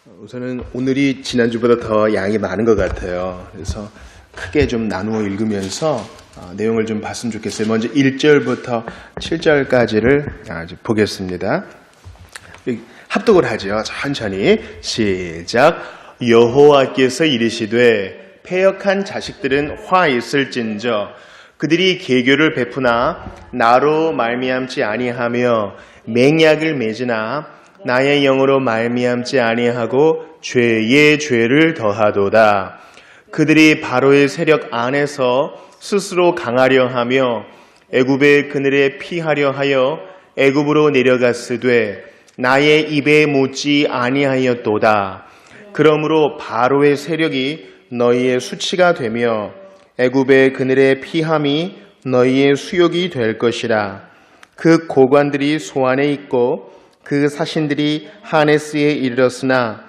우선은 오늘이 지난주보다 더 양이 많은 것 같아요. 그래서 크게 좀 나누어 읽으면서 내용을 좀 봤으면 좋겠어요. 먼저 1절부터 7절까지를 보겠습니다. 합독을 하죠. 천천히 시작. 여호와께서 이르시되 패역한 자식들은 화 있을진저 그들이 계교를 베푸나 나로 말미암지 아니하며 맹약을 맺으나 나의 영으로 말미암지 아니하고 죄의 죄를 더하도다. 그들이 바로의 세력 안에서 스스로 강하려 하며 애굽의 그늘에 피하려 하여 애굽으로 내려갔으되 나의 입에 묻지 아니하였도다. 그러므로 바로의 세력이 너희의 수치가 되며 애굽의 그늘에 피함이 너희의 수욕이 될 것이라. 그 고관들이 소안에 있고 그 사신들이 하네스에 이르렀으나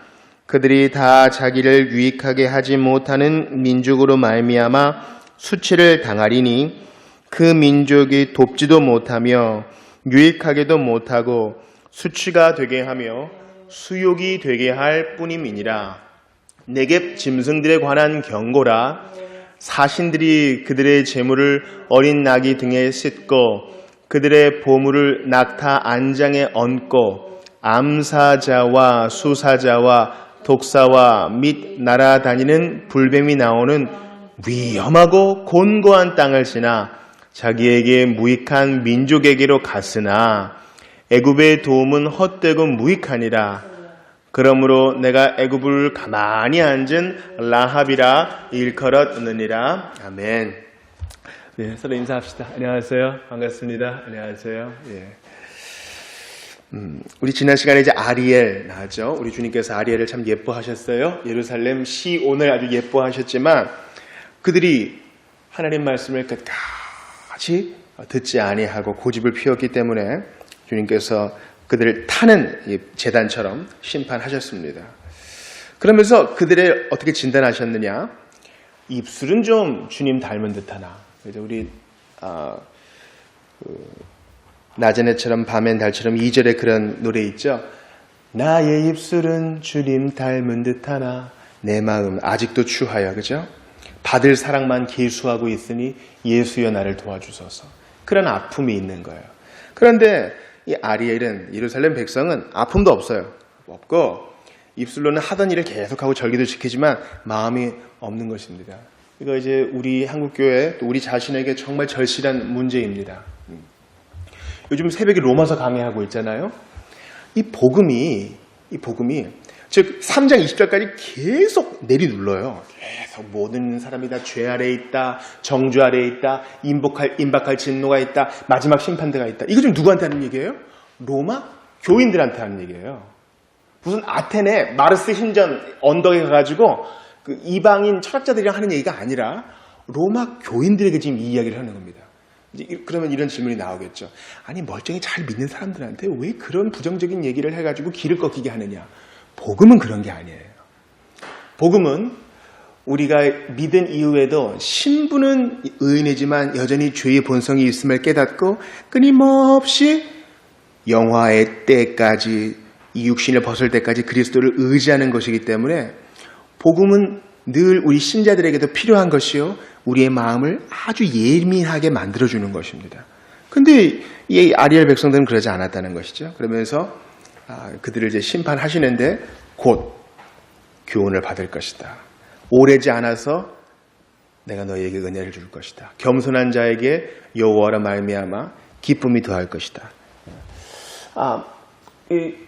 그들이 다 자기를 유익하게 하지 못하는 민족으로 말미암아 수치를 당하리니 그 민족이 돕지도 못하며 유익하게도 못하고 수치가 되게 하며 수욕이 되게 할 뿐임이니라. 네겝 짐승들에 관한 경고라. 사신들이 그들의 재물을 어린 나귀 등에 싣고 그들의 보물을 낙타 안장에 얹고 암사자와 수사자와 독사와 및 날아다니는 불뱀이 나오는 위험하고 곤고한 땅을 지나 자기에게 무익한 민족에게로 갔으나 애굽의 도움은 헛되고 무익하니라. 그러므로 내가 애굽을 가만히 앉은 라합이라 일컬었느니라. 아멘. 네, 서로 인사합시다. 안녕하세요. 반갑습니다. 안녕하세요. 예. 우리 지난 시간에 이제 아리엘 나왔죠. 우리 주님께서 아리엘을 참 예뻐하셨어요. 예루살렘 시온을 아주 예뻐하셨지만 그들이 하나님 말씀을 끝까지 듣지 아니하고 고집을 피웠기 때문에 주님께서 그들을 타는 재단처럼 심판하셨습니다. 그러면서 그들의 어떻게 진단하셨느냐? 입술은 좀 주님 닮은 듯하나. 우리 낮에처럼 밤엔 달처럼 2절에 그런 노래 있죠. 나의 입술은 주님 닮은 듯하나 내 마음 아직도 추하여. 그죠? 받을 사랑만 계수하고 있으니 예수여 나를 도와주소서. 그런 아픔이 있는 거예요. 그런데 이 아리엘은 예루살렘 백성은 아픔도 없어요. 없고 입술로는 하던 일을 계속하고 절기도 지키지만 마음이 없는 것입니다. 이거 이제 우리 한국교회 또 우리 자신에게 정말 절실한 문제입니다. 요즘 새벽에 로마서 강의하고 있잖아요. 이 복음이 즉 3장 20절까지 계속 내리눌러요. 계속 모든 사람이 다 죄 아래에 있다. 정죄 아래에 있다. 임박할 진노가 있다. 마지막 심판대가 있다. 이거 지금 누구한테 하는 얘기예요? 로마 교인들한테 하는 얘기예요. 무슨 아테네 마르스 신전 언덕에 가가지고 그 이방인 철학자들이랑 하는 얘기가 아니라 로마 교인들에게 지금 이 이야기를 하는 겁니다. 이제 그러면 이런 질문이 나오겠죠. 아니 멀쩡히 잘 믿는 사람들한테 왜 그런 부정적인 얘기를 해가지고 길을 꺾이게 하느냐. 복음은 그런 게 아니에요. 복음은 우리가 믿은 이후에도 신부는 의인이지만 여전히 죄의 본성이 있음을 깨닫고 끊임없이 영화의 때까지 이 육신을 벗을 때까지 그리스도를 의지하는 것이기 때문에 복음은 늘 우리 신자들에게도 필요한 것이요. 우리의 마음을 아주 예민하게 만들어주는 것입니다. 근데 이 아리엘 백성들은 그러지 않았다는 것이죠. 그러면서 그들을 이제 심판하시는데 곧 교훈을 받을 것이다. 오래지 않아서 내가 너희에게 은혜를 줄 것이다. 겸손한 자에게 여호와라 말미암아 기쁨이 더할 것이다.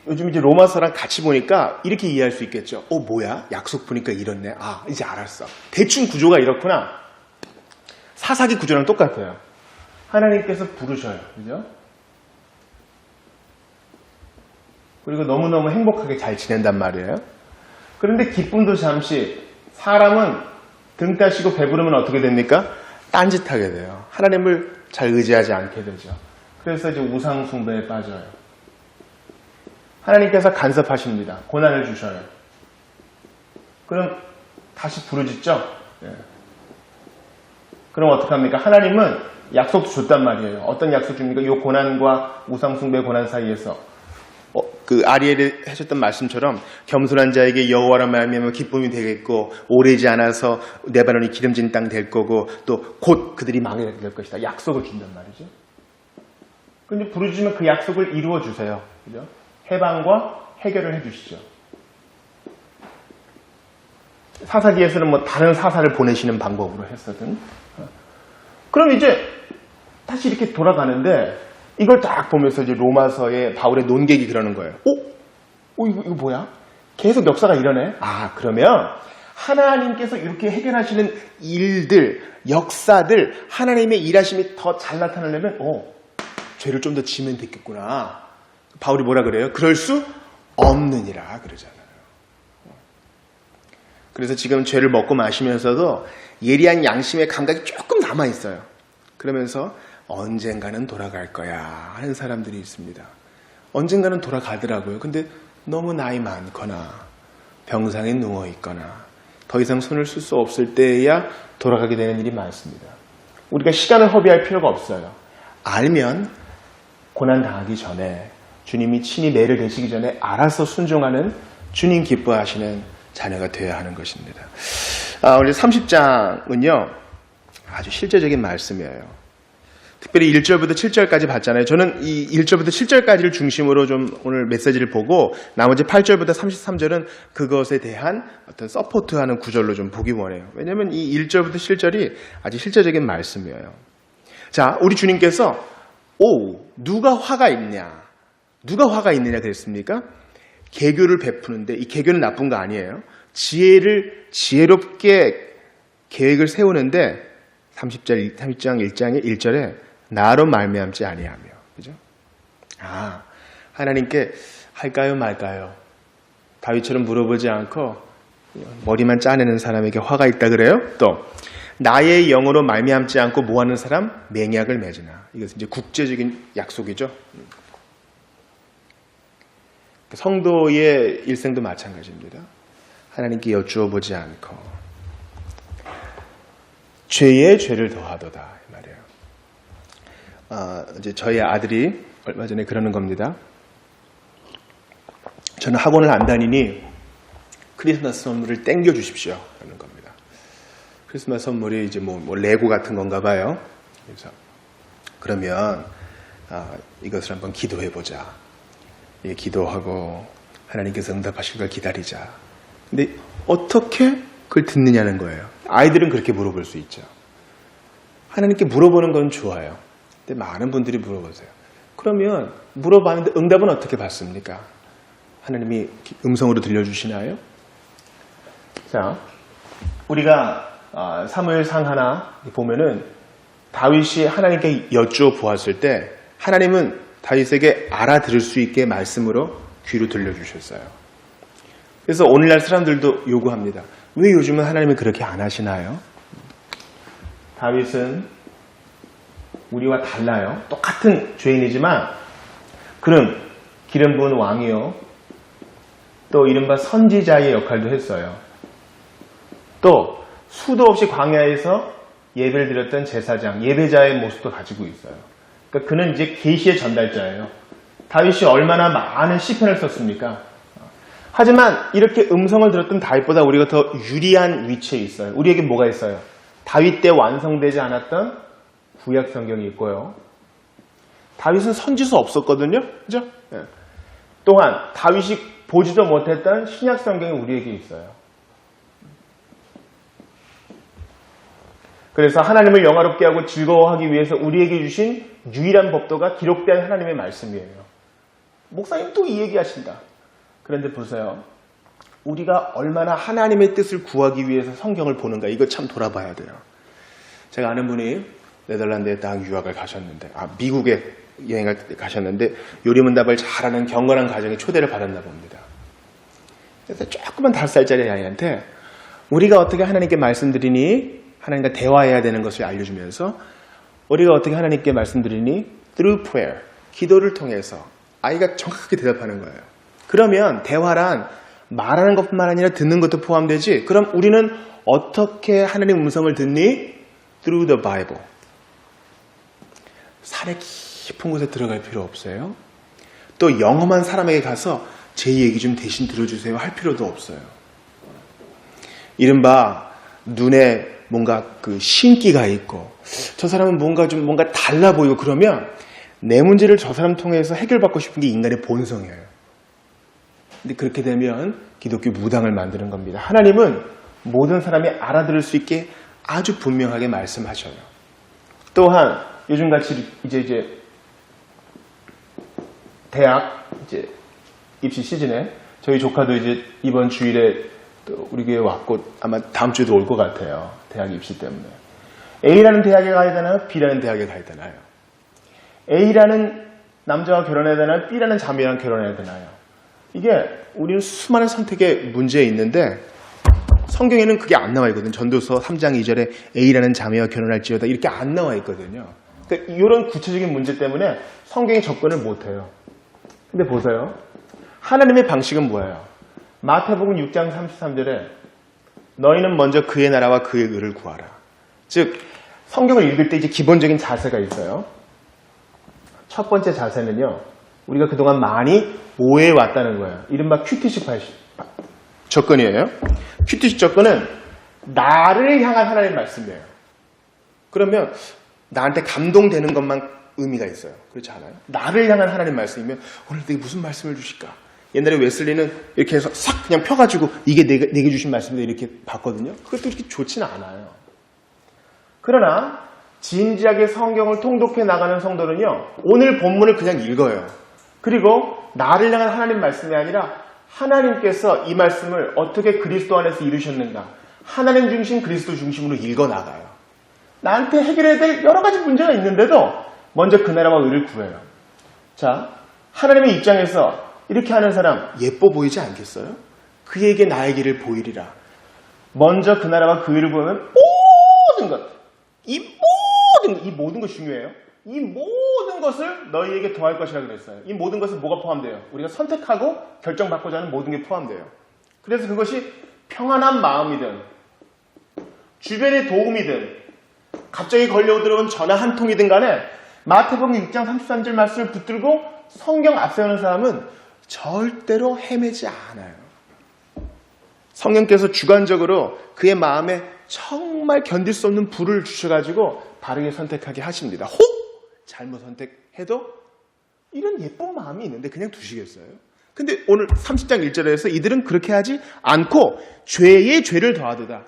요즘 이제 로마서랑 같이 보니까 이렇게 이해할 수 있겠죠. 뭐야? 약속 보니까 이렇네. 이제 알았어. 대충 구조가 이렇구나. 사사기 구조랑 똑같아요. 하나님께서 부르셔요. 그죠? 그리고 너무너무 행복하게 잘 지낸단 말이에요. 그런데 기쁨도 잠시. 사람은 등 따시고 배부르면 어떻게 됩니까? 딴짓하게 돼요. 하나님을 잘 의지하지 않게 되죠. 그래서 이제 우상 숭배에 빠져요. 하나님께서 간섭하십니다. 고난을 주셔요. 그럼 다시 부르짖죠? 그럼 어떡합니까? 하나님은 약속도 줬단 말이에요. 어떤 약속 줍니까? 이 고난과 우상 숭배 고난 사이에서 그 아리엘이 하셨던 말씀처럼 겸손한 자에게 여호와라 말미암아 기쁨이 되겠고 오래지 않아서 레바논이 기름진 땅 될 거고 또 곧 그들이 망하게 될 것이다. 약속을 준단 말이죠. 근데 부르짖으면 그 약속을 이루어 주세요. 그죠? 해방과 해결을 해주시죠. 사사기에서는 뭐 다른 사사를 보내시는 방법으로 했거든. 그럼 이제 다시 이렇게 돌아가는데 이걸 딱 보면서 이제 로마서의 바울의 논객이 그러는 거예요. 이거 뭐야? 계속 역사가 이러네. 그러면 하나님께서 이렇게 해결하시는 일들, 역사들, 하나님의 일하심이 더 잘 나타나려면 죄를 좀 더 지면 됐겠구나. 바울이 뭐라 그래요? 그럴 수 없느니라 그러잖아요. 그래서 지금 죄를 먹고 마시면서도 예리한 양심의 감각이 조금 남아있어요. 그러면서 언젠가는 돌아갈 거야 하는 사람들이 있습니다. 언젠가는 돌아가더라고요. 근데 너무 나이 많거나 병상에 누워있거나 더 이상 손을 쓸 수 없을 때에야 돌아가게 되는 일이 많습니다. 우리가 시간을 허비할 필요가 없어요. 알면 고난당하기 전에 주님이 친히 매를 대시기 전에 알아서 순종하는 주님 기뻐하시는 자녀가 되어야 하는 것입니다. 오늘 30장은요 아주 실제적인 말씀이에요. 특별히 1절부터 7절까지 봤잖아요. 저는 이 1절부터 7절까지를 중심으로 좀 오늘 메시지를 보고 나머지 8절부터 33절은 그것에 대한 어떤 서포트하는 구절로 좀 보기 원해요. 왜냐하면 이 1절부터 7절이 아주 실제적인 말씀이에요. 자, 우리 주님께서 누가 화가 있냐? 누가 화가 있느냐 그랬습니까? 계교를 베푸는데 이 계교는 나쁜 거 아니에요. 지혜롭게 계획을 세우는데 30장 1장의 1절에 나로 말미암지 아니하며. 그죠? 하나님께 할까요 말까요? 다윗처럼 물어보지 않고 머리만 짜내는 사람에게 화가 있다 그래요? 또 나의 영으로 말미암지 않고 뭐하는 사람? 맹약을 맺으나. 이것은 이제 국제적인 약속이죠. 성도의 일생도 마찬가지입니다. 하나님께 여쭈어 보지 않고 죄에 죄를 더하도다 이 말이에요. 이제 저희 아들이 얼마 전에 그러는 겁니다. 저는 학원을 안 다니니 크리스마스 선물을 땡겨 주십시오 하는 겁니다. 크리스마스 선물이 이제 뭐 레고 같은 건가 봐요. 그래서 그러면 이것을 한번 기도해 보자. 예, 기도하고 하나님께서 응답하실 걸 기다리자. 근데 어떻게 그걸 듣느냐는 거예요. 아이들은 그렇게 물어볼 수 있죠. 하나님께 물어보는 건 좋아요. 근데 많은 분들이 물어보세요. 그러면 물어봤는데 응답은 어떻게 받습니까? 하나님이 음성으로 들려주시나요? 자, 우리가 사무엘상 하나 보면은 다윗이 하나님께 여쭈어 보았을 때 하나님은 다윗에게 알아들을 수 있게 말씀으로 귀로 들려주셨어요. 그래서 오늘날 사람들도 요구합니다. 왜 요즘은 하나님이 그렇게 안 하시나요? 다윗은 우리와 달라요. 똑같은 죄인이지만 그는 기름 부은 왕이요. 또 이른바 선지자의 역할도 했어요. 또 수도 없이 광야에서 예배를 드렸던 제사장, 예배자의 모습도 가지고 있어요. 그러니까 그는 이제 계시의 전달자예요. 다윗이 얼마나 많은 시편을 썼습니까? 하지만 이렇게 음성을 들었던 다윗보다 우리가 더 유리한 위치에 있어요. 우리에게 뭐가 있어요? 다윗 때 완성되지 않았던 구약 성경이 있고요. 다윗은 선지서 없었거든요. 그죠? 네. 또한 다윗이 보지도 못했던 신약 성경이 우리에게 있어요. 그래서 하나님을 영화롭게 하고 즐거워하기 위해서 우리에게 주신 유일한 법도가 기록된 하나님의 말씀이에요. 목사님 또 이 얘기하신다. 그런데 보세요. 우리가 얼마나 하나님의 뜻을 구하기 위해서 성경을 보는가 이거 참 돌아봐야 돼요. 제가 아는 분이 네덜란드에 딱 유학을 가셨는데 미국에 여행을 가셨는데 요리문답을 잘하는 경건한 가정에 초대를 받았나 봅니다. 그래서 조그만 5살짜리 아이한테 우리가 어떻게 하나님께 말씀드리니 하나님과 대화해야 되는 것을 알려주면서 우리가 어떻게 하나님께 말씀드리니 through prayer 기도를 통해서 아이가 정확하게 대답하는 거예요. 그러면 대화란 말하는 것뿐만 아니라 듣는 것도 포함되지. 그럼 우리는 어떻게 하나님의 음성을 듣니? Through the Bible. 산에 깊은 곳에 들어갈 필요 없어요. 또 영험한 사람에게 가서 제 얘기 좀 대신 들어주세요 할 필요도 없어요. 이른바 눈에 뭔가 그 신기가 있고 저 사람은 뭔가 달라 보이고 그러면 내 문제를 저 사람 통해서 해결받고 싶은 게 인간의 본성이에요. 근데 그렇게 되면 기독교 무당을 만드는 겁니다. 하나님은 모든 사람이 알아들을 수 있게 아주 분명하게 말씀하셔요. 또한 요즘같이 이제 대학 입시 시즌에 저희 조카도 이제 이번 주일에 또 우리 교회 왔고 아마 다음 주에도 올 것 같아요. 대학 입시 때문에. A라는 대학에 가야 되나요? B라는 대학에 가야 되나요? A라는 남자와 결혼해야 되나요? B라는 자매랑 결혼해야 되나요? 이게 우리는 수많은 선택의 문제에 있는데 성경에는 그게 안 나와 있거든요. 전도서 3장 2절에 A라는 자매와 결혼할지어다 이렇게 안 나와 있거든요. 그러니까 이런 구체적인 문제 때문에 성경에 접근을 못해요. 근데 보세요. 하나님의 방식은 뭐예요? 마태복음 6장 33절에 너희는 먼저 그의 나라와 그의 의를 구하라. 즉 성경을 읽을 때 이제 기본적인 자세가 있어요. 첫 번째 자세는요. 우리가 그동안 많이 오해해왔다는 거예요. 이른바 큐티식 접근이에요. 큐티식 접근은 나를 향한 하나님의 말씀이에요. 그러면 나한테 감동되는 것만 의미가 있어요. 그렇지 않아요? 나를 향한 하나님 말씀이면 오늘 내게 무슨 말씀을 주실까? 옛날에 웨슬리는 이렇게 해서 싹 그냥 펴가지고 이게 내게 주신 말씀인데 이렇게 봤거든요. 그것도 이렇게 좋지는 않아요. 그러나 진지하게 성경을 통독해 나가는 성도는요. 오늘 본문을 그냥 읽어요. 그리고 나를 향한 하나님 말씀이 아니라 하나님께서 이 말씀을 어떻게 그리스도 안에서 이루셨는가. 하나님 중심, 그리스도 중심으로 읽어나가요. 나한테 해결해야 될 여러 가지 문제가 있는데도 먼저 그 나라와 의를 구해요. 자, 하나님의 입장에서 이렇게 하는 사람 예뻐 보이지 않겠어요? 그에게 나의 길을 보이리라. 먼저 그 나라와 그 의를 보면 모든 것, 이 모든 것 중요해요. 이 모든 것을 너희에게 더할 것이라 그랬어요. 이 모든 것은 뭐가 포함돼요? 우리가 선택하고 결정받고자 하는 모든 게 포함돼요. 그래서 그것이 평안한 마음이든 주변의 도움이든 갑자기 걸려들어온 전화 한 통이든 간에 마태복음 6장 33절 말씀을 붙들고 성경 앞세우는 사람은 절대로 헤매지 않아요. 성령께서 주관적으로 그의 마음에 정말 견딜 수 없는 불을 주셔가지고 바르게 선택하게 하십니다. 혹 잘못 선택해도 이런 예쁜 마음이 있는데 그냥 두시겠어요? 근데 오늘 30장 1절에서 이들은 그렇게 하지 않고 죄에 죄를 더하도다.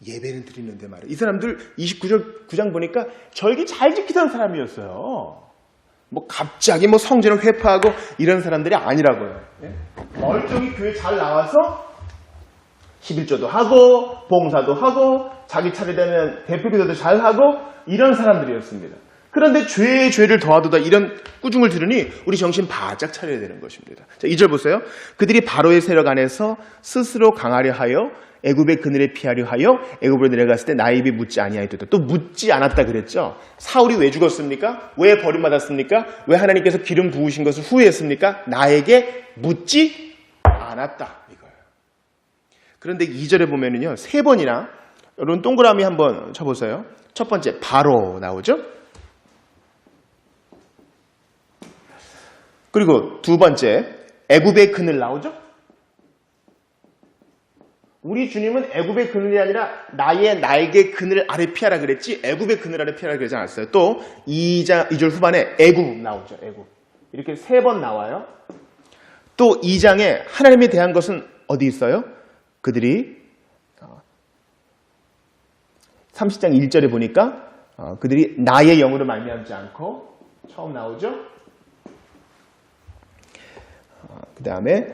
예배는 드리는데 말이에요. 이 사람들 29장 보니까 절기 잘 지키던 사람이었어요. 뭐 갑자기 성전을 회파하고 이런 사람들이 아니라고요. 멀쩡히 교회 잘 나와서 11조도 하고 봉사도 하고 자기 차례 되면 대표기도도 잘 하고 이런 사람들이었습니다. 그런데 죄에 죄를 더하도다 이런 꾸중을 들으니 우리 정신 바짝 차려야 되는 것입니다. 자, 2절 보세요. 그들이 바로의 세력 안에서 스스로 강하려 하여 애굽의 그늘에 피하려 하여 애굽으로 내려갔을 때 나의 입이 묻지 아니하였다. 또 묻지 않았다 그랬죠. 사울이 왜 죽었습니까? 왜 버림받았습니까? 왜 하나님께서 기름 부으신 것을 후회했습니까? 나에게 묻지 않았다 이거예요. 그런데 2절에 보면은요 3번이나 여러분 동그라미 한번 쳐보세요. 첫 번째 바로 나오죠. 그리고 두 번째 애굽의 그늘 나오죠. 우리 주님은 애굽의 그늘이 아니라 나에게 그늘 아래 피하라 그랬지 애굽의 그늘 아래 피하라 그러지 않았어요. 또 2절 후반에 애굽 나오죠. 애굽. 이렇게 3번 나와요. 또 2장에 하나님에 대한 것은 어디 있어요? 그들이 30장 1절에 보니까 그들이 나의 영으로 말미암지 않고 처음 나오죠. 그 다음에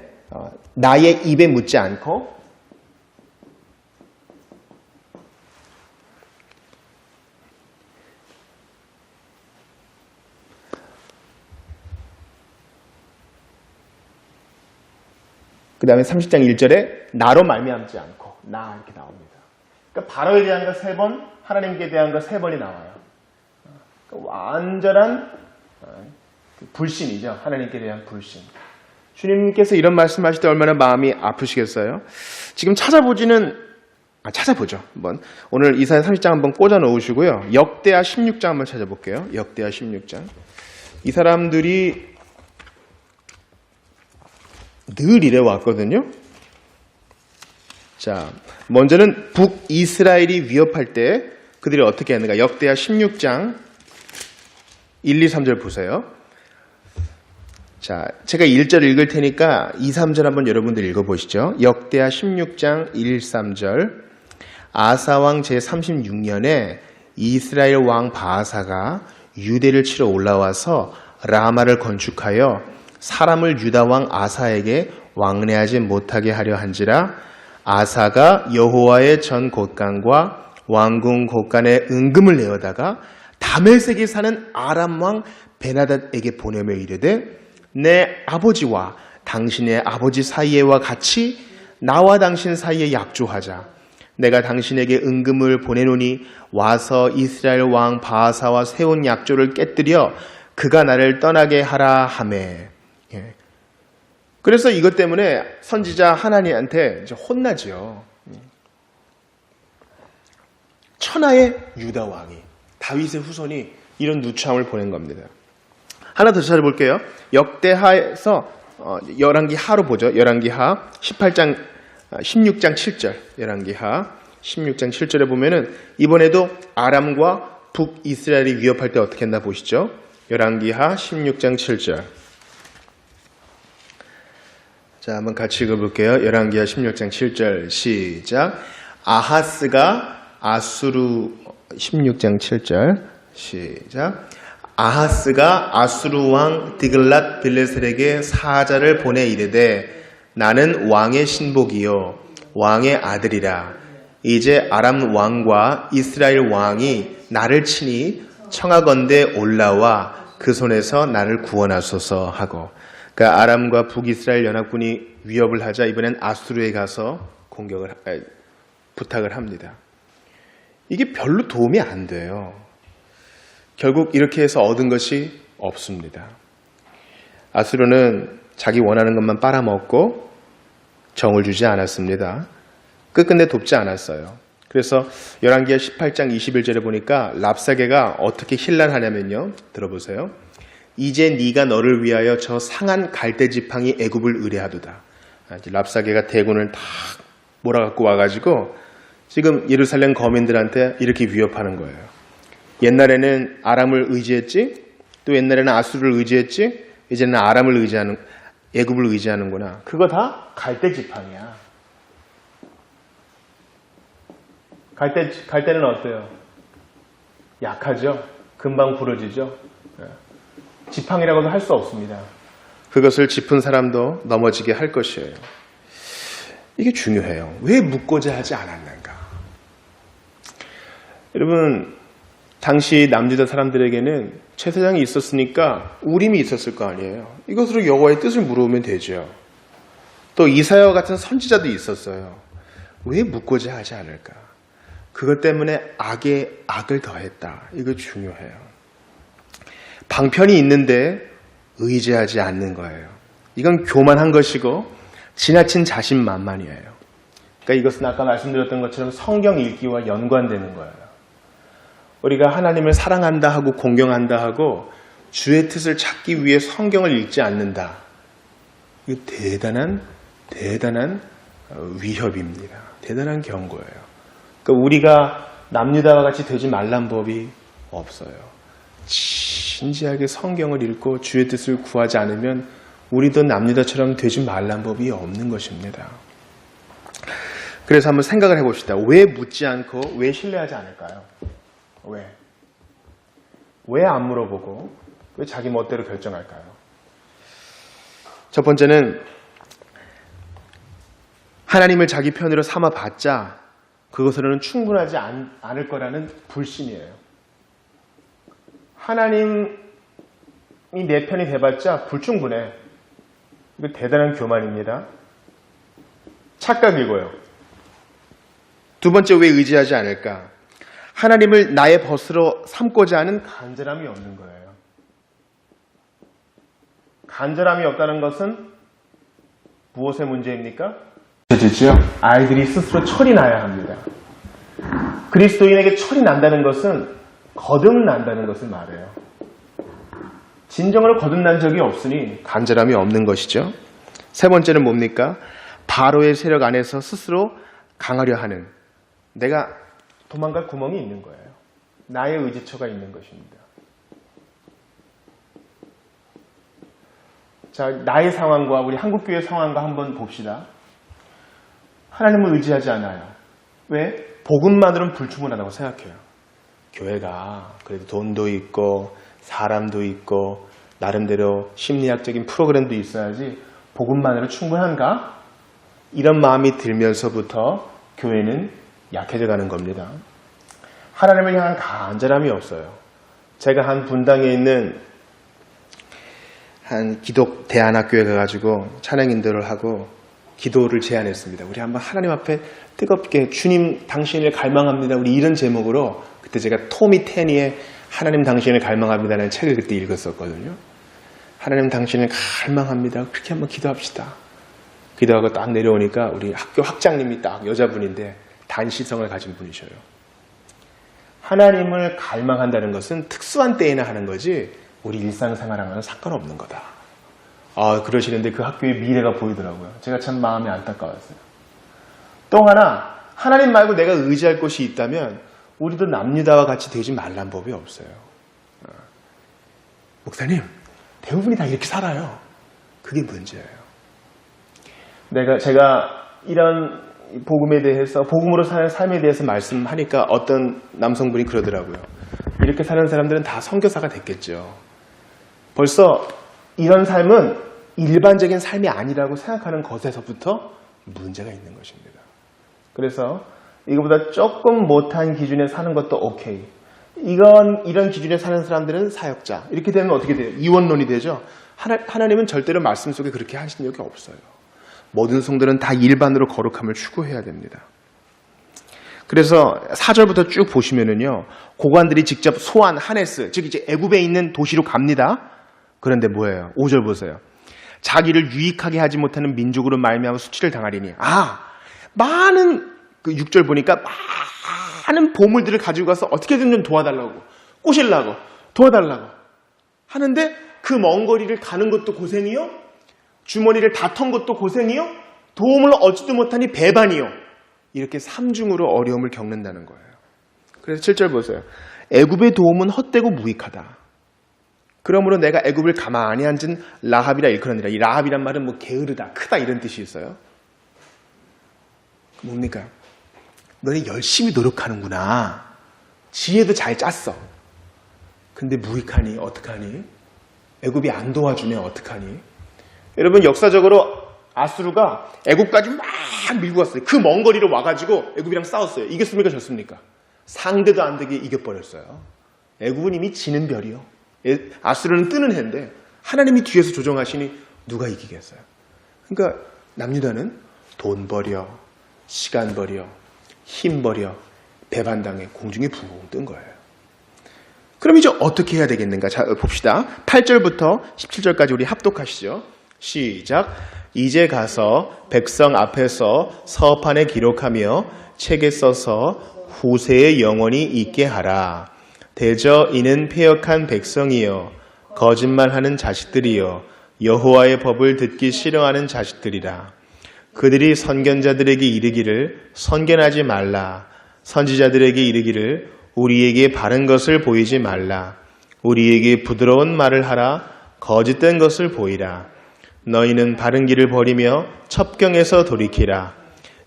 나의 입에 묻지 않고 그 다음에 30장 1절에 나로 말미암지 않고 나 이렇게 나옵니다. 그러니까 바로에 대한 거 3번, 하나님께 대한 거 3번이 나와요. 그러니까 완전한 불신이죠. 하나님께 대한 불신. 주님께서 이런 말씀하실 때 얼마나 마음이 아프시겠어요? 지금 찾아보죠. 한번 오늘 이사야 30장 한번 꽂아 놓으시고요. 역대하 16장 한번 찾아볼게요. 역대하 16장. 이 사람들이 늘 이래 왔거든요. 자, 먼저는 북이스라엘이 위협할 때 그들이 어떻게 했는가? 역대하 16장 1, 2, 3절 보세요. 자, 제가 1절 읽을 테니까 2, 3절 한번 여러분들 읽어보시죠. 역대하 16장 1, 3절. 아사왕 제36년에 이스라엘 왕 바하사가 유대를 치러 올라와서 라마를 건축하여 사람을 유다 왕 아사에게 왕래하지 못하게 하려 한지라. 아사가 여호와의 전 곳간과 왕궁 곳간에 은금을 내어다가 다멜섹에 사는 아람 왕 베나닷에게 보내며 이르되 내 아버지와 당신의 아버지 사이에와 같이 나와 당신 사이에 약조하자. 내가 당신에게 은금을 보내노니 와서 이스라엘 왕 바하사와 세운 약조를 깨뜨려 그가 나를 떠나게 하라 하매. 예. 그래서 이것 때문에 선지자 하나니한테 이제 혼나지요. 천하의 유다 왕이, 다윗의 후손이 이런 누추함을 보낸 겁니다. 하나 더 찾아볼게요. 역대하에서 열왕기하로 보죠. 열왕기하 16장 7절. 열왕기하 16장 7절에 보면은 이번에도 아람과 북이스라엘이 위협할 때 어떻게 했나 보시죠. 열왕기하 16장 7절. 자, 한번 같이 읽어볼게요. 열왕기하 16장 7절 시작. 아하스가 아수르 16장 7절 시작. 아하스가 아수르 왕 디글랏 빌레셀에게 사자를 보내 이르되 나는 왕의 신복이요 왕의 아들이라. 이제 아람 왕과 이스라엘 왕이 나를 치니 청하건대 올라와 그 손에서 나를 구원하소서 하고. 그러니까 아람과 북이스라엘 연합군이 위협을 하자 이번엔 아수르에 가서 부탁을 합니다. 이게 별로 도움이 안 돼요. 결국 이렇게 해서 얻은 것이 없습니다. 아수르는 자기 원하는 것만 빨아먹고 정을 주지 않았습니다. 끝끝내 돕지 않았어요. 그래서 열왕기하 18장 21절에 보니까 랍사게가 어떻게 힐난하냐면요. 들어보세요. 이제 네가 너를 위하여 저 상한 갈대 지팡이 애굽을 의뢰하도다. 랍사게가 대군을 다 몰아갖고 와가지고 지금 예루살렘 거민들한테 이렇게 위협하는 거예요. 옛날에는 아람을 의지했지, 또 옛날에는 아수르를 의지했지, 이제는 아람을 의지하는, 애굽을 의지하는구나. 그거 다 갈대 지팡이야. 갈대는 어때요? 약하죠? 금방 부러지죠? 지팡이라고도 할 수 없습니다. 그것을 짚은 사람도 넘어지게 할 것이에요. 이게 중요해요. 왜 묻고자 하지 않았는가? 여러분, 당시 남유다 사람들에게는 제사장이 있었으니까 우림이 있었을 거 아니에요. 이것으로 여호와의 뜻을 물어보면 되죠. 또 이사야와 같은 선지자도 있었어요. 왜 묻고자 하지 않을까? 그것 때문에 악에 악을 더했다. 이거 중요해요. 방편이 있는데 의지하지 않는 거예요. 이건 교만한 것이고 지나친 자신만만이에요. 그러니까 이것은 아까 말씀드렸던 것처럼 성경 읽기와 연관되는 거예요. 우리가 하나님을 사랑한다 하고 공경한다 하고 주의 뜻을 찾기 위해 성경을 읽지 않는다. 이거 대단한 위협입니다. 대단한 경고예요. 그러니까 우리가 남유다와 같이 되지 말란 법이 없어요. 진지하게 성경을 읽고 주의 뜻을 구하지 않으면 우리도 남유다처럼 되지 말란 법이 없는 것입니다. 그래서 한번 생각을 해봅시다. 왜 묻지 않고 왜 신뢰하지 않을까요? 왜 안 물어보고 왜 자기 멋대로 결정할까요? 첫 번째는 하나님을 자기 편으로 삼아봤자 그것으로는 충분하지 않을 거라는 불신이에요. 하나님이 내 편이 돼봤자 불충분해. 이거 대단한 교만입니다. 착각이고요. 두 번째 왜 의지하지 않을까? 하나님을 나의 벗으로 삼고자 하는 간절함이 없는 거예요. 간절함이 없다는 것은 무엇의 문제입니까? 되죠? 아이들이 스스로 철이 나야 합니다. 그리스도인에게 철이 난다는 것은 거듭난다는 것을 말해요. 진정으로 거듭난 적이 없으니 간절함이 없는 것이죠. 세 번째는 뭡니까? 바로의 세력 안에서 스스로 강하려 하는, 내가 도망갈 구멍이 있는 거예요. 나의 의지처가 있는 것입니다. 자, 나의 상황과 우리 한국교회 상황과 한번 봅시다. 하나님을 의지하지 않아요. 왜? 복음만으로는 불충분하다고 생각해요. 교회가 그래도 돈도 있고 사람도 있고 나름대로 심리학적인 프로그램도 있어야지 복음만으로 충분한가? 이런 마음이 들면서부터 교회는 약해져 가는 겁니다. 하나님을 향한 간절함이 없어요. 제가 한 분당에 있는 한 기독 대안학교에 가가지고 찬양 인도를 하고 기도를 제안했습니다. 우리 한번 하나님 앞에 뜨겁게 주님 당신을 갈망합니다. 우리 이런 제목으로 그때 제가 토미 테니의 하나님 당신을 갈망합니다라는 책을 그때 읽었었거든요. 하나님 당신을 갈망합니다. 그렇게 한번 기도합시다. 기도하고 딱 내려오니까 우리 학교 학장님이 딱 여자분인데 단시성을 가진 분이셔요. 하나님을 갈망한다는 것은 특수한 때에나 하는 거지 우리 일상생활하고는 상관없는 거다. 그러시는데 그 학교의 미래가 보이더라고요. 제가 참 마음이 안타까웠어요. 또 하나, 하나님 말고 내가 의지할 곳이 있다면 우리도 남유다와 같이 되지 말란 법이 없어요. 목사님, 대부분이 다 이렇게 살아요. 그게 문제예요. 제가 이런 복음에 대해서, 복음으로 사는 삶에 대해서 말씀하니까 어떤 남성분이 그러더라고요. 이렇게 사는 사람들은 다 선교사가 됐겠죠. 벌써 이런 삶은 일반적인 삶이 아니라고 생각하는 것에서부터 문제가 있는 것입니다. 그래서 이거보다 조금 못한 기준에 사는 것도 오케이. 이런 기준에 사는 사람들은 사역자. 이렇게 되면 어떻게 돼요? 이원론이 되죠. 하나님은 절대로 말씀 속에 그렇게 하신 적이 없어요. 모든 성도는 다 일반으로 거룩함을 추구해야 됩니다. 그래서 4절부터 쭉 보시면은요, 고관들이 직접 소안, 하네스, 즉 이제 애굽에 있는 도시로 갑니다. 그런데 뭐예요? 5절 보세요. 자기를 유익하게 하지 못하는 민족으로 말미암아 수치를 당하리니. 많은 그 6절 보니까 많은 보물들을 가지고 가서 어떻게든 좀 도와달라고, 꼬시려고, 도와달라고 하는데 그 먼 거리를 가는 것도 고생이요, 주머니를 다 턴 것도 고생이요, 도움을 얻지도 못하니 배반이요. 이렇게 삼중으로 어려움을 겪는다는 거예요. 그래서 7절 보세요. 애굽의 도움은 헛되고 무익하다. 그러므로 내가 애굽을 가만히 앉은 라합이라 일컬으니라. 이 라합이란 말은 뭐 게으르다, 크다 이런 뜻이 있어요. 뭡니까? 너네 열심히 노력하는구나. 지혜도 잘 짰어. 근데 무익하니 어떡하니? 애굽이 안 도와주네 어떡하니? 여러분, 역사적으로 아수르가 애굽까지 막 밀고 왔어요. 그 먼 거리로 와가지고 애굽이랑 싸웠어요. 이겼습니까? 졌습니까? 상대도 안 되게 이겨버렸어요. 애굽은 이미 지는 별이요. 아수르는 뜨는 해인데 하나님이 뒤에서 조정하시니 누가 이기겠어요? 그러니까 남유다는 돈 버려, 시간 버려, 힘 버려, 배반당해 공중에 붕붕 뜬 거예요. 그럼 이제 어떻게 해야 되겠는가? 자, 봅시다. 8절부터 17절까지 우리 합독하시죠. 시작. 이제 가서 백성 앞에서 서판에 기록하며 책에 써서 후세에 영원히 있게 하라. 대저 이는 패역한 백성이요 거짓말하는 자식들이요 여호와의 법을 듣기 싫어하는 자식들이라. 그들이 선견자들에게 이르기를 선견하지 말라. 선지자들에게 이르기를 우리에게 바른 것을 보이지 말라. 우리에게 부드러운 말을 하라. 거짓된 것을 보이라. 너희는 바른 길을 버리며 첩경에서 돌이키라.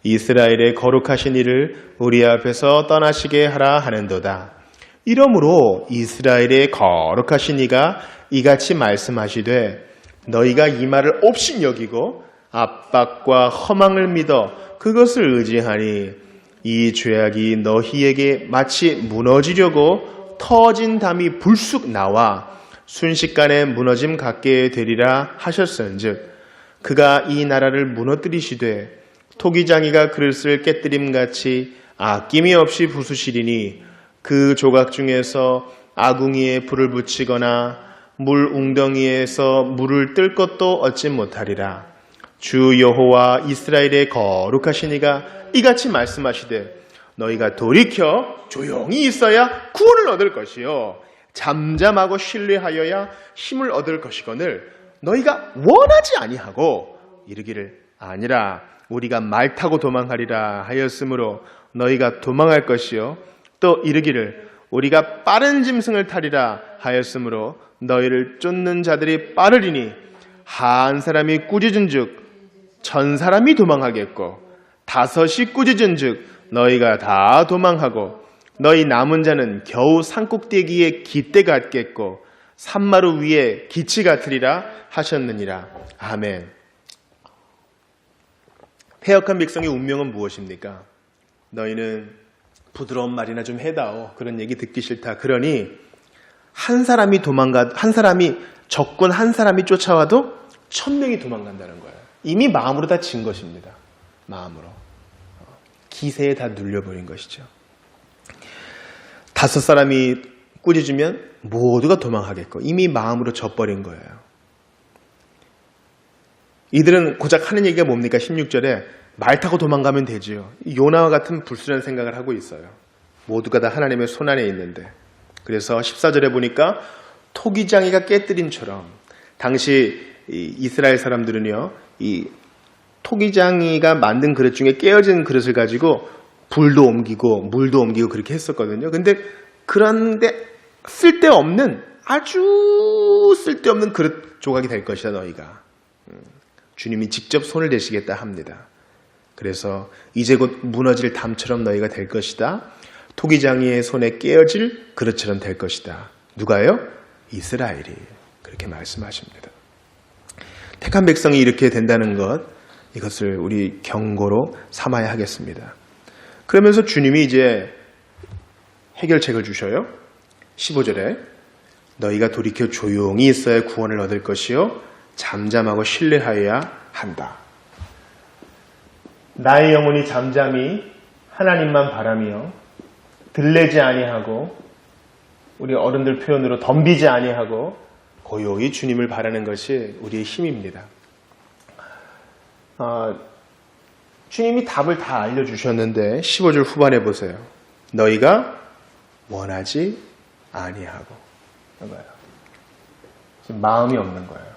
이스라엘의 거룩하신 이를 우리 앞에서 떠나시게 하라 하는도다. 이러므로 이스라엘의 거룩하신 이가 이같이 말씀하시되 너희가 이 말을 옵신 여기고 압박과 허망을 믿어 그것을 의지하니 이 죄악이 너희에게 마치 무너지려고 터진 담이 불쑥 나와 순식간에 무너짐 같게 되리라 하셨은즉 그가 이 나라를 무너뜨리시되 토기장이가 그릇을 깨뜨림같이 아낌이 없이 부수시리니 그 조각 중에서 아궁이에 불을 붙이거나 물 웅덩이에서 물을 뜰 것도 얻지 못하리라. 주 여호와 이스라엘의 거룩하신 이가 이같이 말씀하시되 너희가 돌이켜 조용히 있어야 구원을 얻을 것이요 잠잠하고 신뢰하여야 힘을 얻을 것이거늘 너희가 원하지 아니하고 이르기를 아니라 우리가 말 타고 도망하리라 하였으므로 너희가 도망할 것이요 또 이르기를 우리가 빠른 짐승을 타리라 하였으므로 너희를 쫓는 자들이 빠르리니 한 사람이 꾸짖은즉 1000사람이 도망하겠고 5이 꾸짖은즉 너희가 다 도망하고 너희 남은 자는 겨우 산꼭대기에 깃대 같겠고 산마루 위에 기치 같으리라 하셨느니라. 아멘. 패역한 백성의 운명은 무엇입니까? 너희는 부드러운 말이나 좀 해다오. 그런 얘기 듣기 싫다. 그러니 한 사람이 적군 한 사람이 쫓아와도 1000명이 도망간다는 거예요. 이미 마음으로 다 진 것입니다. 마음으로. 기세에 다 눌려버린 것이죠. 5사람이 꾸짖으면 모두가 도망하겠고 이미 마음으로 져버린 거예요. 이들은 고작 하는 얘기가 뭡니까? 16절에 말 타고 도망가면 되지요. 요나와 같은 불순한 생각을 하고 있어요. 모두가 다 하나님의 손안에 있는데. 그래서 14절에 보니까 토기장이가 깨뜨림처럼 당시 이스라엘 사람들은요, 이 토기장이가 만든 그릇 중에 깨어진 그릇을 가지고 불도 옮기고 물도 옮기고 그렇게 했었거든요. 그런데 쓸데없는, 아주 쓸데없는 그릇 조각이 될 것이다 너희가. 주님이 직접 손을 대시겠다 합니다. 그래서 이제 곧 무너질 담처럼 너희가 될 것이다. 토기장이의 손에 깨어질 그릇처럼 될 것이다. 누가요? 이스라엘이 그렇게 말씀하십니다. 택한 백성이 이렇게 된다는 것, 이것을 우리 경고로 삼아야 하겠습니다. 그러면서 주님이 이제 해결책을 주셔요. 15절에 너희가 돌이켜 조용히 있어야 구원을 얻을 것이요 잠잠하고 신뢰하여야 한다. 나의 영혼이 잠잠히 하나님만 바라며 들레지 아니하고 우리 어른들 표현으로 덤비지 아니하고 고요히 주님을 바라는 것이 우리의 힘입니다. 주님이 답을 다 알려주셨는데 15절 후반에 보세요. 너희가 원하지 아니하고. 지금 마음이 없는 거예요.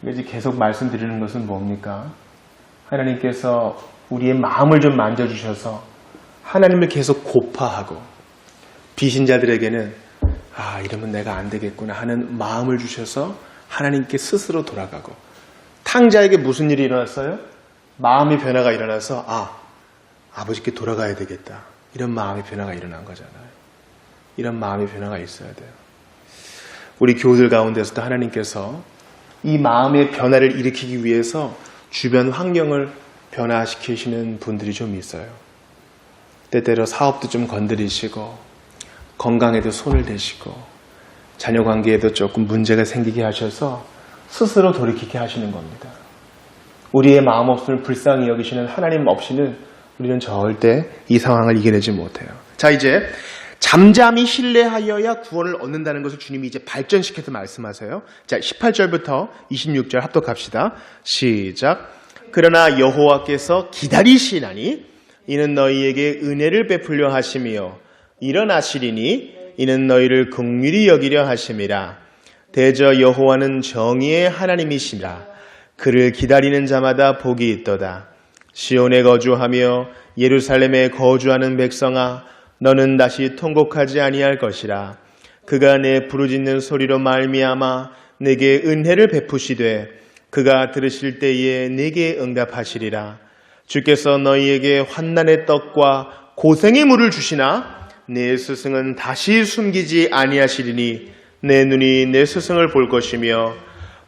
이제 계속 말씀드리는 것은 뭡니까? 하나님께서 우리의 마음을 좀 만져주셔서 하나님을 계속 고파하고 비신자들에게는 이러면 내가 안 되겠구나 하는 마음을 주셔서 하나님께 스스로 돌아가고, 탕자에게 무슨 일이 일어났어요? 마음의 변화가 일어나서 아버지께 돌아가야 되겠다. 이런 마음의 변화가 일어난 거잖아요. 이런 마음의 변화가 있어야 돼요. 우리 교우들 가운데서도 하나님께서 이 마음의 변화를 일으키기 위해서 주변 환경을 변화시키시는 분들이 좀 있어요. 때때로 사업도 좀 건드리시고 건강에도 손을 대시고 자녀 관계에도 조금 문제가 생기게 하셔서 스스로 돌이키게 하시는 겁니다. 우리의 마음 없음을 불쌍히 여기시는 하나님 없이는 우리는 절대 이 상황을 이겨내지 못해요. 자, 이제 잠잠히 신뢰하여야 구원을 얻는다는 것을 주님이 이제 발전시켜서 말씀하세요. 자, 18절부터 26절 합독합시다. 시작. 그러나 여호와께서 기다리시나니 이는 너희에게 은혜를 베풀려 하심이요 일어나시리니 이는 너희를 긍휼히 여기려 하심이라. 대저 여호와는 정의의 하나님이시라. 그를 기다리는 자마다 복이 있도다. 시온에 거주하며 예루살렘에 거주하는 백성아, 너는 다시 통곡하지 아니할 것이라. 그가 내 부르짖는 소리로 말미암아 내게 은혜를 베푸시되 그가 들으실 때에 내게 응답하시리라. 주께서 너희에게 환난의 떡과 고생의 물을 주시나 내 스승은 다시 숨기지 아니하시리니 내 눈이 내 스승을 볼 것이며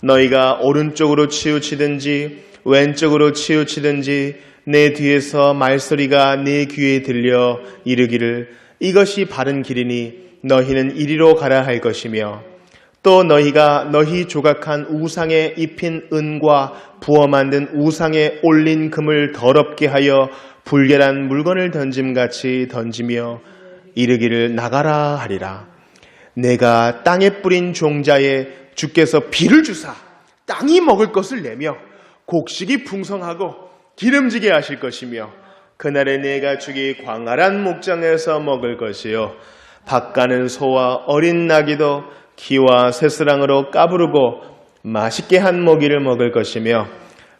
너희가 오른쪽으로 치우치든지 왼쪽으로 치우치든지 내 뒤에서 말소리가 내 귀에 들려 이르기를 이것이 바른 길이니 너희는 이리로 가라 할 것이며 또 너희가 너희 조각한 우상에 입힌 은과 부어 만든 우상에 올린 금을 더럽게 하여 불결한 물건을 던짐같이 던지며 이르기를 나가라 하리라. 내가 땅에 뿌린 종자에 주께서 비를 주사 땅이 먹을 것을 내며 곡식이 풍성하고 기름지게 하실 것이며 그날에 내가 죽이 광활한 목장에서 먹을 것이요 밭가는 소와 어린 나귀도 기와 새스랑으로 까부르고 맛있게 한 모기를 먹을 것이며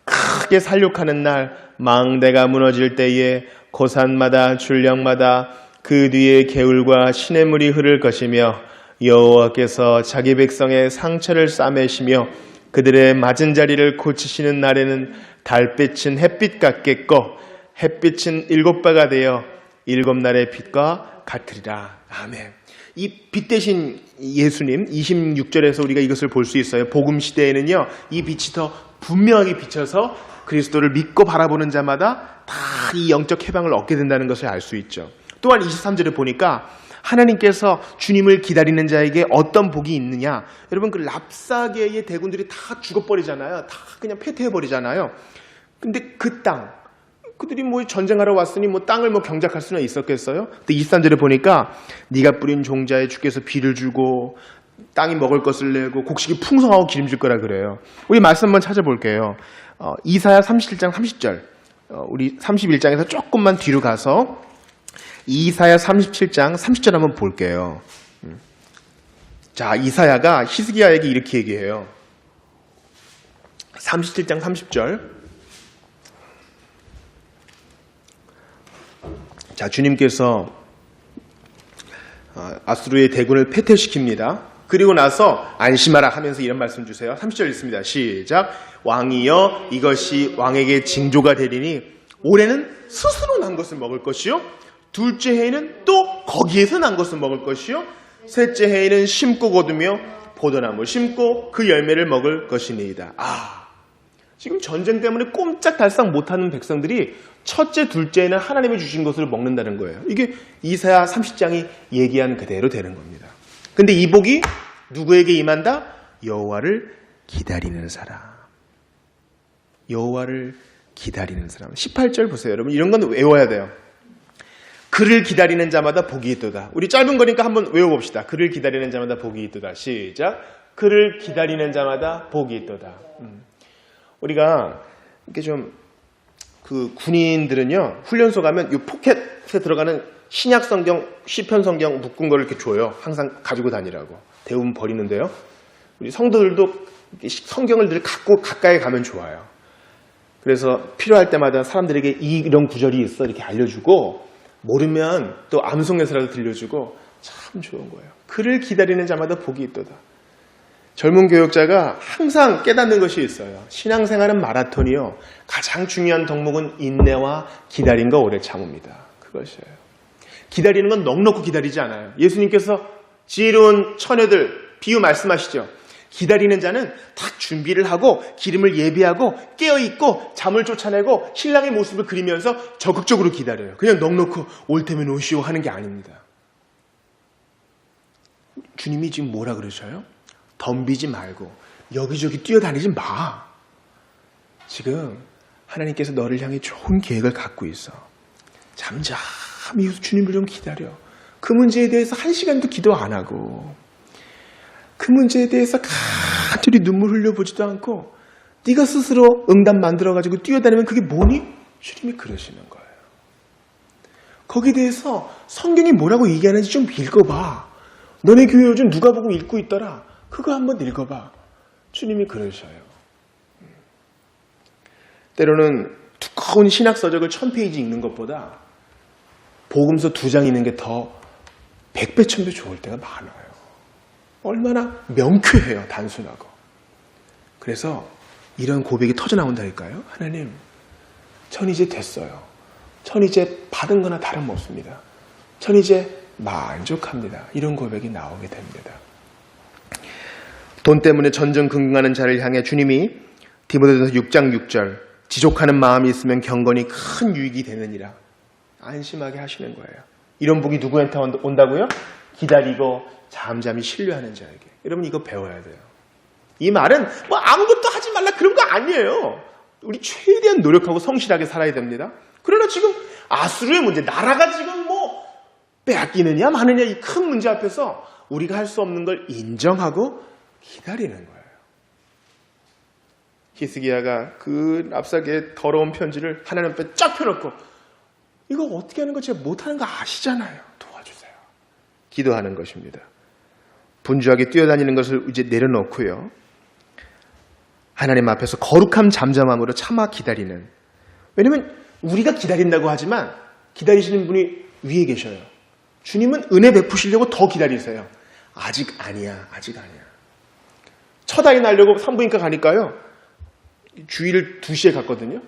크게 살육하는 날 망대가 무너질 때에 고산마다 줄령마다 그 뒤에 개울과 시냇물이 흐를 것이며 여호와께서 자기 백성의 상처를 싸매시며 그들의 맞은 자리를 고치시는 날에는 달빛은 햇빛 같겠고 햇빛은 7바가 되어 7날의 빛과 같으리라. 아멘. 이 빛 대신 예수님 26절에서 우리가 이것을 볼 수 있어요. 복음 시대에는요, 이 빛이 더 분명하게 비쳐서 그리스도를 믿고 바라보는 자마다 다 이 영적 해방을 얻게 된다는 것을 알 수 있죠. 또한 23절에 보니까 하나님께서 주님을 기다리는 자에게 어떤 복이 있느냐. 여러분, 그 랍사계의 대군들이 다 죽어버리잖아요. 다 그냥 패퇴해버리잖아요. 근데 그 땅, 그들이 뭐 전쟁하러 왔으니 뭐 땅을 뭐 경작할 수는 있었겠어요? 근데 23절에 보니까 네가 뿌린 종자에 주께서 비를 주고 땅이 먹을 것을 내고 곡식이 풍성하고 기름질 거라 그래요. 우리 말씀 한번 찾아볼게요. 이사야 37장 30절. 우리 31장에서 조금만 뒤로 가서 이사야 37장 30절 한번 볼게요. 자, 이사야가 히스기야에게 이렇게 얘기해요. 37장 30절. 자, 주님께서 아수르의 대군을 패퇴시킵니다. 그리고 나서 안심하라 하면서 이런 말씀 주세요. 30절 읽습니다. 시작. 왕이여 이것이 왕에게 징조가 되리니 올해는 스스로 난 것을 먹을 것이요 둘째 해에는 또 거기에서 난 것을 먹을 것이요 셋째 해에는 심고 거두며 포도나무 심고 그 열매를 먹을 것이니이다. 지금 전쟁 때문에 꼼짝달싹 못하는 백성들이 첫째, 둘째에는 하나님이 주신 것을 먹는다는 거예요. 이게 이사야 30장이 얘기한 그대로 되는 겁니다. 근데 이 복이 누구에게 임한다? 여호와를 기다리는 사람. 여호와를 기다리는 사람. 18절 보세요. 여러분, 이런 건 외워야 돼요. 그를 기다리는 자마다 복이 있도다. 우리 짧은 거니까 한번 외워봅시다. 그를 기다리는 자마다 복이 있도다. 시작. 그를 기다리는 자마다 복이 있도다. 우리가 이렇게 좀 그 군인들은요, 훈련소 가면 이 포켓에 들어가는 신약 성경, 시편 성경 묶은 거를 이렇게 줘요. 항상 가지고 다니라고. 대부분 버리는데요. 우리 성도들도 성경을 늘 갖고 가까이 가면 좋아요. 그래서 필요할 때마다 사람들에게 이런 구절이 있어 이렇게 알려주고, 모르면 또 암송해서라도 들려주고, 참 좋은 거예요. 그를 기다리는 자마다 복이 있도다. 젊은 교역자가 항상 깨닫는 것이 있어요. 신앙생활은 마라톤이요. 가장 중요한 덕목은 인내와 기다림과 오래 참음이다. 그것이에요. 기다리는 건 넉넉히 기다리지 않아요. 예수님께서 지혜로운 처녀들 비유 말씀하시죠. 기다리는 자는 딱 준비를 하고 기름을 예비하고 깨어있고 잠을 쫓아내고 신랑의 모습을 그리면서 적극적으로 기다려요. 그냥 넉넉히 올 테면 오시오 하는 게 아닙니다. 주님이 지금 뭐라 그러셔요? 덤비지 말고 여기저기 뛰어다니지 마. 지금 하나님께서 너를 향해 좋은 계획을 갖고 있어. 잠잠히 주님을 좀 기다려. 그 문제에 대해서 한 시간도 기도 안 하고, 그 문제에 대해서 간절히 눈물 흘려보지도 않고 네가 스스로 응답 만들어가지고 뛰어다니면 그게 뭐니? 주님이 그러시는 거예요. 거기에 대해서 성경이 뭐라고 얘기하는지 좀 읽어봐. 너네 교회 요즘 누가 보고 읽고 있더라. 그거 한번 읽어봐. 주님이 그러셔요. 때로는 두꺼운 신학서적을 1000페이지 읽는 것보다 복음서 2장 읽는 게 더 100배, 1000배 좋을 때가 많아요. 얼마나 명쾌해요. 단순하고. 그래서 이런 고백이 터져나온다니까요. 하나님, 전 이제 됐어요. 전 이제 받은 거나 다름없습니다. 전 이제 만족합니다. 이런 고백이 나오게 됩니다. 돈 때문에 전전긍긍하는 자를 향해 주님이 디모데전서 6장 6절 지족하는 마음이 있으면 경건이 큰 유익이 되느니라. 안심하게 하시는 거예요. 이런 복이 누구한테 온다고요? 기다리고 잠잠히 신뢰하는 자에게. 여러분, 이거 배워야 돼요. 이 말은 뭐 아무것도 하지 말라 그런 거 아니에요. 우리 최대한 노력하고 성실하게 살아야 됩니다. 그러나 지금 아수르의 문제, 나라가 지금 뭐 빼앗기느냐 마느냐 이 큰 문제 앞에서 우리가 할 수 없는 걸 인정하고 기다리는 거예요. 히스기야가 그 랍사계의 더러운 편지를 하나님 앞에 쫙 펴놓고 이거 어떻게 하는 거 제가 못하는 거 아시잖아요. 도와주세요. 기도하는 것입니다. 분주하게 뛰어다니는 것을 이제 내려놓고요. 하나님 앞에서 거룩함 잠잠함으로 참아 기다리는. 왜냐면 우리가 기다린다고 하지만 기다리시는 분이 위에 계셔요. 주님은 은혜 베푸시려고 더 기다리세요. 아직 아니야. 첫 아이 낳으려고 산부인과 가니까요. 주일을 2시에 갔거든요.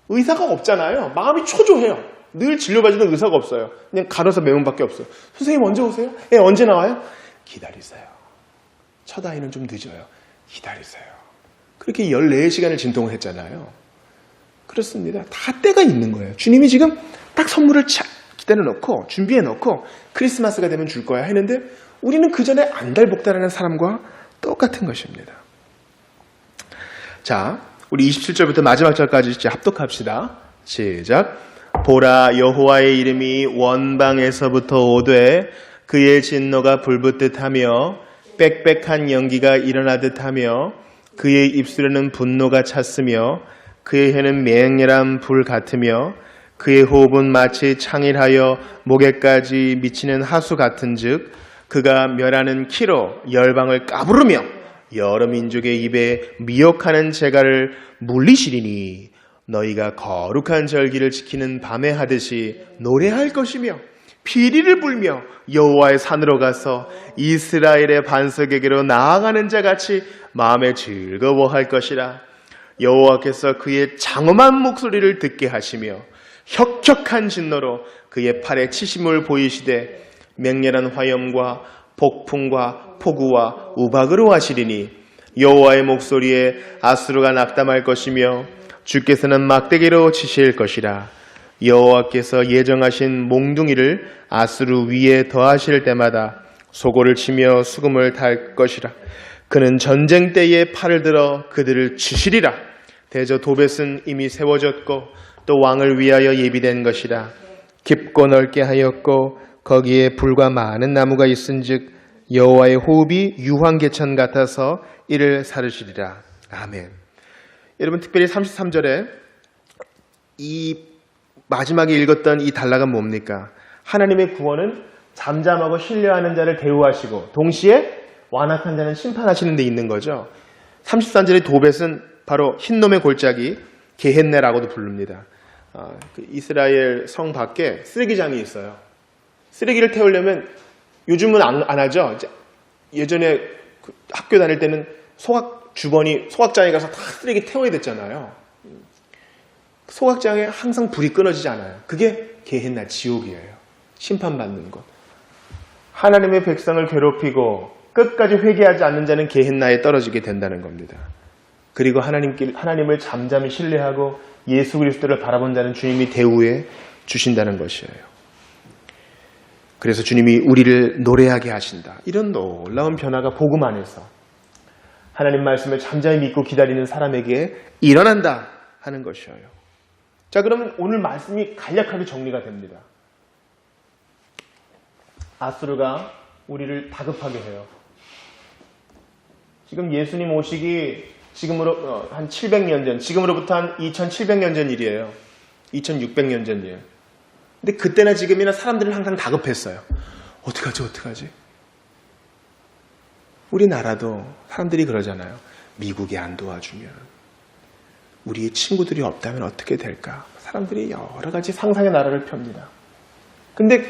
의사가 없잖아요. 마음이 초조해요. 늘 진료받이는 의사가 없어요. 그냥 간호사 몇 명밖에 없어요. 선생님 언제 오세요? 언제 나와요? 기다리세요. 첫 아이는 좀 늦어요. 기다리세요. 그렇게 14시간을 진통을 했잖아요. 그렇습니다. 다 때가 있는 거예요. 주님이 지금 딱 선물을 기다려놓고 준비해놓고 크리스마스가 되면 줄 거야 했는데 우리는 그 전에 안달복달하는 사람과 똑같은 것입니다. 자, 우리 27절부터 마지막 절까지 이제 합독합시다. 시작. 보라, 여호와의 이름이 원방에서부터 오되 그의 진노가 불붙듯 하며 빽빽한 연기가 일어나듯 하며 그의 입술에는 분노가 찼으며 그의 혀는 맹렬한 불 같으며 그의 호흡은 마치 창일하여 목에까지 미치는 하수 같은즉 그가 멸하는 키로 열방을 까부르며 여러 민족의 입에 미혹하는 재갈을 물리시리니 너희가 거룩한 절기를 지키는 밤에 하듯이 노래할 것이며 피리를 불며 여호와의 산으로 가서 이스라엘의 반석에게로 나아가는 자같이 마음에 즐거워할 것이라. 여호와께서 그의 장엄한 목소리를 듣게 하시며 혁혁한 진노로 그의 팔에 치심을 보이시되 맹렬한 화염과 폭풍과 폭우와 우박으로 하시리니 여호와의 목소리에 아수르가 낙담할 것이며 주께서는 막대기로 치실 것이라. 여호와께서 예정하신 몽둥이를 아수르 위에 더하실 때마다 소고를 치며 수금을 탈 것이라. 그는 전쟁 때에 팔을 들어 그들을 치시리라. 대저 도벳은 이미 세워졌고 또 왕을 위하여 예비된 것이라. 깊고 넓게 하였고 거기에 불과 많은 나무가 있은즉 여호와의 호흡이 유황개천 같아서 이를 사르시리라. 아멘. 여러분 특별히 33절에 이 마지막에 읽었던 이 단락은 뭡니까? 하나님의 구원은 잠잠하고 신뢰하는 자를 대우하시고 동시에 완악한 자는 심판하시는 데 있는 거죠. 33절의 도벳은 바로 흰놈의 골짜기 게헨네라고도 부릅니다. 이스라엘 성 밖에 쓰레기장이 있어요. 쓰레기를 태우려면 요즘은 안 하죠. 예전에 학교 다닐 때는 소각장에 가서 다 쓰레기 태워야 됐잖아요. 소각장에 항상 불이 끊어지지 않아요. 그게 게헨나 지옥이에요. 심판받는 곳. 하나님의 백성을 괴롭히고 끝까지 회개하지 않는 자는 게헨나에 떨어지게 된다는 겁니다. 그리고 하나님을 잠잠히 신뢰하고 예수 그리스도를 바라본 자는 주님이 대우해 주신다는 것이에요. 그래서 주님이 우리를 노래하게 하신다. 이런 놀라운 변화가 복음 안에서 하나님 말씀을 잠잠히 믿고 기다리는 사람에게 일어난다 하는 것이에요. 자, 그러면 오늘 말씀이 간략하게 정리가 됩니다. 아수르가 우리를 다급하게 해요. 지금 예수님 오시기 지금으로 한 700년 전, 지금으로부터 한 2700년 전 일이에요. 2600년 전 일. 근데 그때나 지금이나 사람들은 항상 다급했어요. 어떡하지? 우리나라도 사람들이 그러잖아요. 미국이 안 도와주면, 우리의 친구들이 없다면 어떻게 될까? 사람들이 여러 가지 상상의 나라를 펴니다. 근데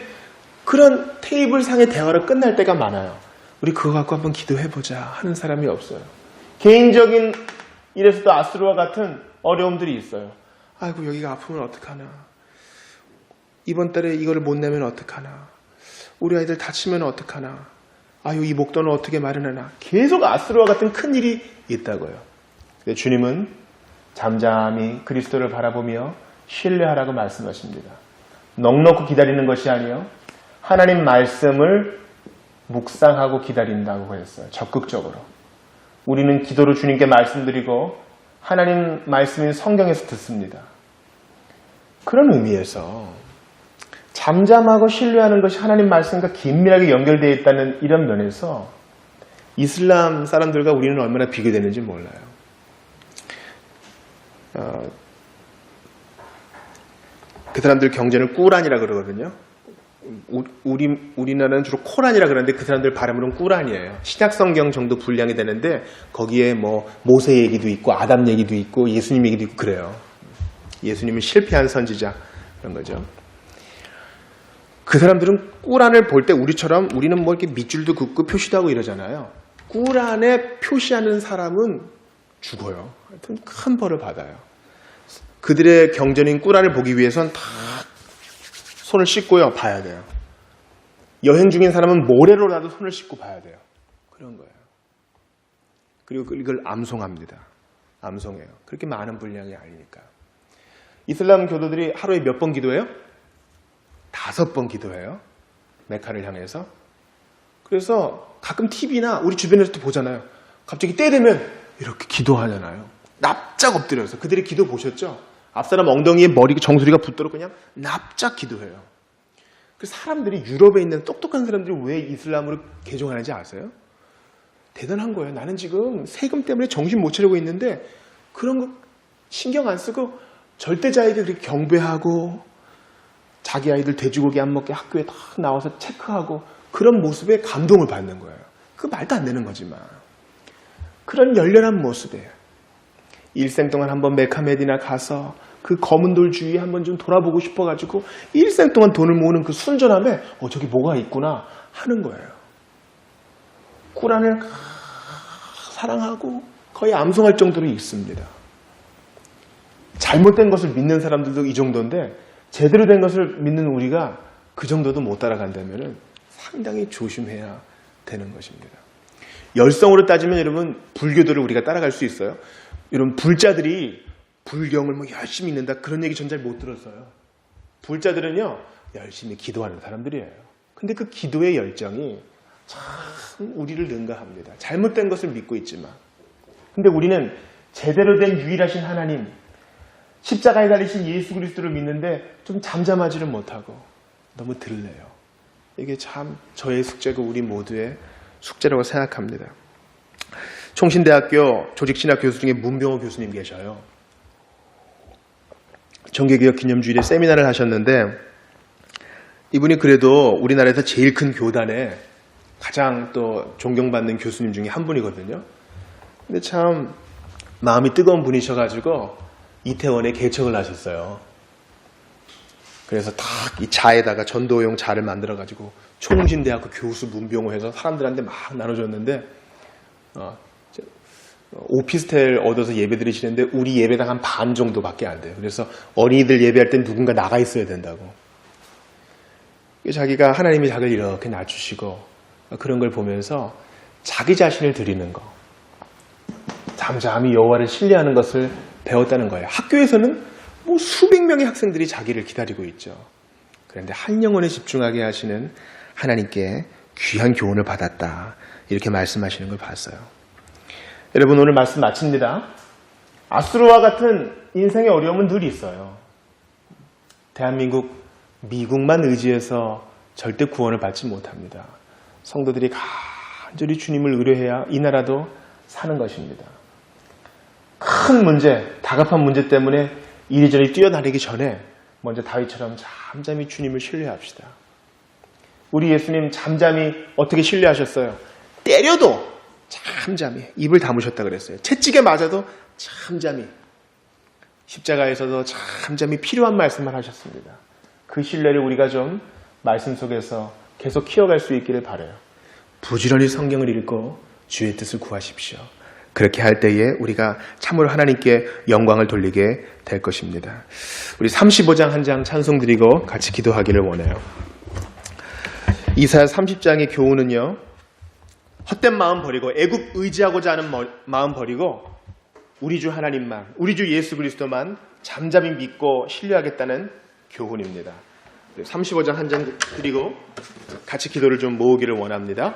그런 테이블상의 대화로 끝날 때가 많아요. 우리 그거 갖고 한번 기도해보자 하는 사람이 없어요. 개인적인 일에서도 아수르와 같은 어려움들이 있어요. 아이고 여기가 아프면 어떡하나. 이번 달에 이거를 못 내면 어떡하나. 우리 아이들 다치면 어떡하나. 아유 이 목돈을 어떻게 마련하나. 계속 아수르와 같은 큰 일이 있다고요. 근데 주님은 잠잠히 그리스도를 바라보며 신뢰하라고 말씀하십니다. 넉넉히 기다리는 것이 아니요 하나님 말씀을 묵상하고 기다린다고 했어요. 적극적으로. 우리는 기도로 주님께 말씀드리고 하나님 말씀인 성경에서 듣습니다. 그런 의미에서 잠잠하고 신뢰하는 것이 하나님 말씀과 긴밀하게 연결되어 있다는 이런 면에서 이슬람 사람들과 우리는 얼마나 비교되는지 몰라요. 그 사람들 경전을 꾸란이라 그러거든요. 우리나라는 주로 코란이라 그러는데 그 사람들 발음으로는 꾸란이에요. 신약성경 정도 분량이 되는데 거기에 뭐 모세 얘기도 있고 아담 얘기도 있고 예수님 얘기도 있고 그래요. 예수님은 실패한 선지자 그런 거죠. 그 사람들은 꾸란을 볼 때 우리처럼 우리는 뭐 이렇게 밑줄도 긋고 표시도 하고 이러잖아요. 꾸란에 표시하는 사람은 죽어요. 하여튼 큰 벌을 받아요. 그들의 경전인 꾸란을 보기 위해선 다 손을 씻고요. 봐야 돼요. 여행 중인 사람은 모래로라도 손을 씻고 봐야 돼요. 그런 거예요. 그리고 이걸 암송합니다. 암송해요. 그렇게 많은 분량이 아니니까. 이슬람 교도들이 하루에 몇 번 기도해요? 5번 기도해요. 메카를 향해서. 그래서 가끔 TV나 우리 주변에서도 보잖아요. 갑자기 때 되면 이렇게 기도하잖아요. 납작 엎드려서. 그들의 기도 보셨죠? 앞사람 엉덩이에 정수리가 붙도록 그냥 납작 기도해요. 그 사람들이 유럽에 있는 똑똑한 사람들이 왜 이슬람으로 개종하는지 아세요? 대단한 거예요. 나는 지금 세금 때문에 정신 못 차리고 있는데 그런 거 신경 안 쓰고 절대자에게 그렇게 경배하고 자기 아이들 돼지고기 안 먹게 학교에 딱 나와서 체크하고 그런 모습에 감동을 받는 거예요. 그 말도 안 되는 거지만 그런 열렬한 모습에 일생 동안 한번 메카 메디나 가서 그 검은 돌 주위에 한번 좀 돌아보고 싶어가지고 일생 동안 돈을 모으는 그 순전함에 저기 뭐가 있구나 하는 거예요. 꾸란을 사랑하고 거의 암송할 정도로 읽습니다. 잘못된 것을 믿는 사람들도 이 정도인데 제대로 된 것을 믿는 우리가 그 정도도 못 따라간다면 상당히 조심해야 되는 것입니다. 열성으로 따지면 여러분 불교도를 우리가 따라갈 수 있어요. 여러분 불자들이 불경을 뭐 열심히 읽는다 그런 얘기 전 잘 못 들었어요. 불자들은요 열심히 기도하는 사람들이에요. 근데 그 기도의 열정이 참 우리를 능가합니다. 잘못된 것을 믿고 있지만 근데 우리는 제대로 된 유일하신 하나님 십자가에 달리신 예수 그리스도를 믿는데 좀 잠잠하지를 못하고 너무 들래요. 이게 참 저의 숙제고 우리 모두의 숙제라고 생각합니다. 총신대학교 조직신학 교수 중에 문병호 교수님 계셔요. 정계개혁 기념주일에 세미나를 하셨는데 이분이 그래도 우리나라에서 제일 큰 교단에 가장 또 존경받는 교수님 중에 한 분이거든요. 근데 참 마음이 뜨거운 분이셔가지고 이태원에 개척을 하셨어요. 그래서 딱 이 자에다가 전도용 자를 만들어가지고 총신대학교 교수 문병호 해서 사람들한테 막 나눠줬는데 오피스텔 얻어서 예배 드리시는데 우리 예배당 한 반 정도밖에 안 돼요. 그래서 어린이들 예배할 땐 누군가 나가 있어야 된다고. 자기가 하나님이 자기를 이렇게 낮추시고 그런 걸 보면서 자기 자신을 드리는 거, 잠잠히 여호와를 신뢰하는 것을 배웠다는 거예요. 학교에서는 뭐 수백 명의 학생들이 자기를 기다리고 있죠. 그런데 한 영혼에 집중하게 하시는 하나님께 귀한 교훈을 받았다. 이렇게 말씀하시는 걸 봤어요. 여러분 오늘 말씀 마칩니다. 아수르와 같은 인생의 어려움은 늘 있어요. 대한민국, 미국만 의지해서 절대 구원을 받지 못합니다. 성도들이 간절히 주님을 의뢰해야 이 나라도 사는 것입니다. 큰 문제, 다급한 문제 때문에 이리저리 뛰어다니기 전에 먼저 다윗처럼 잠잠히 주님을 신뢰합시다. 우리 예수님 잠잠히 어떻게 신뢰하셨어요? 때려도 잠잠히 입을 다무셨다 그랬어요. 채찍에 맞아도 잠잠히 십자가에서도 잠잠히 필요한 말씀만 하셨습니다. 그 신뢰를 우리가 좀 말씀 속에서 계속 키워갈 수 있기를 바라요. 부지런히 성경을 읽고 주의 뜻을 구하십시오. 그렇게 할 때에 우리가 참으로 하나님께 영광을 돌리게 될 것입니다. 우리 35장 한 장 찬송 드리고 같이 기도하기를 원해요. 이사야 30장의 교훈은요. 헛된 마음 버리고 애굽 의지하고자 하는 마음 버리고 우리 주 하나님만, 우리 주 예수 그리스도만 잠잠히 믿고 신뢰하겠다는 교훈입니다. 35장 한 장 드리고 같이 기도를 좀 모으기를 원합니다.